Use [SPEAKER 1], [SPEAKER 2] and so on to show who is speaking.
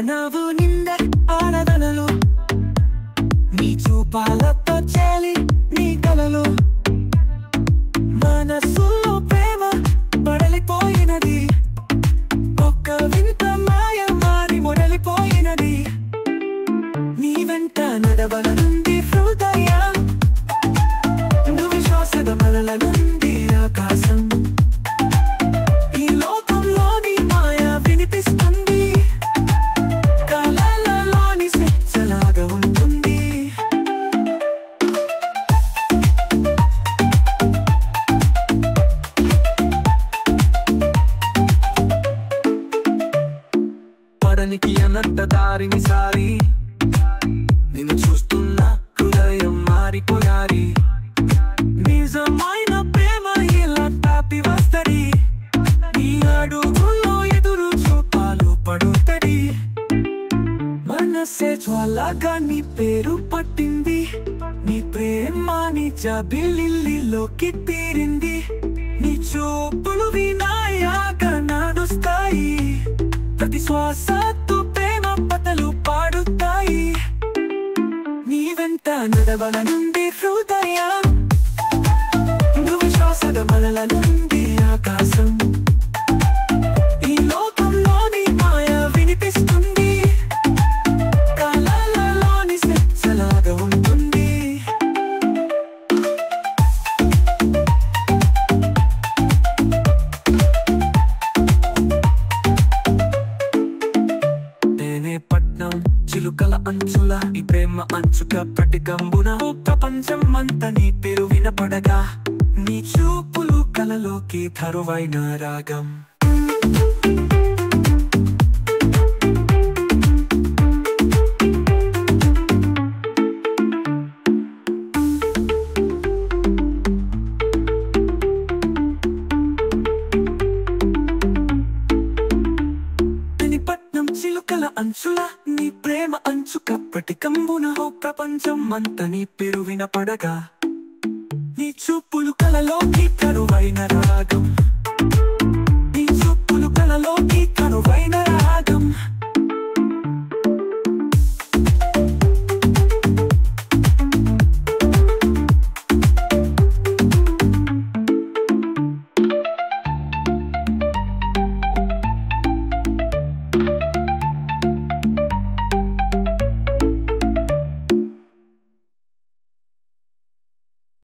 [SPEAKER 1] నవ్వు నిండా ఆరాధనలు నీ చూపాలతో చేలి నీ కలలు మనసులో ప్రేమ పడలిపోయినది ఒక్క వింత మాయ మారి మొదలిపోయినది నీ వెంట నడవలనుంది హృదయం నువ్వు శ్వాసద మరల నుండి ఆకాశం ఈ లోకంలోని మాయ వినిపిస్తుంది కలలలోని స్వేచ్ఛలాగా ఉంటుంది పడనికి అనంత దారిని సారి నిన్ను చూస్తున్న హృదయం మారిపోయారి నిజమైన ప్రేమ ఇలా తాపి వస్తది నీ అడుగులో ఎదురు చూపాలు పడుతది మనసే జ్వాలగా నీ పేరు పట్టింది నీ ప్రేమ నీ జాబిలిలోకి తీరింది నీ చూపులు వినాయాగా నడుస్తాయి ప్రతి శ్వాసతో ప్రేమ పతలు పాడుతాయి నీ వెంట నడవల నుండి హృదయం నువ్వు శ్వాసద మరల నుండి ఆకాశం ఈ లోకంలోని మాయ వినిపిస్తుంది కలలలోని స్వేచ్ఛలాగా ఉంటుంది పట్నం చిలుకల అంచుల ఈ ప్రేమ అంచుక ప్రతికంబున ప్రపంచం అంతా నీ పేరు వినపడగా నీ చూపులు కలలోకి కరువైన రాగం చిలుకల అంచుల నీ ప్రేమ అంచుక ప్రతికంబున ప్రపంచం అంతా నీ పేరు వినపడగా నీ చూపులు కలలోకి కరువైన రాగం నీ చూపులు కలలోకి కరువైన రాగం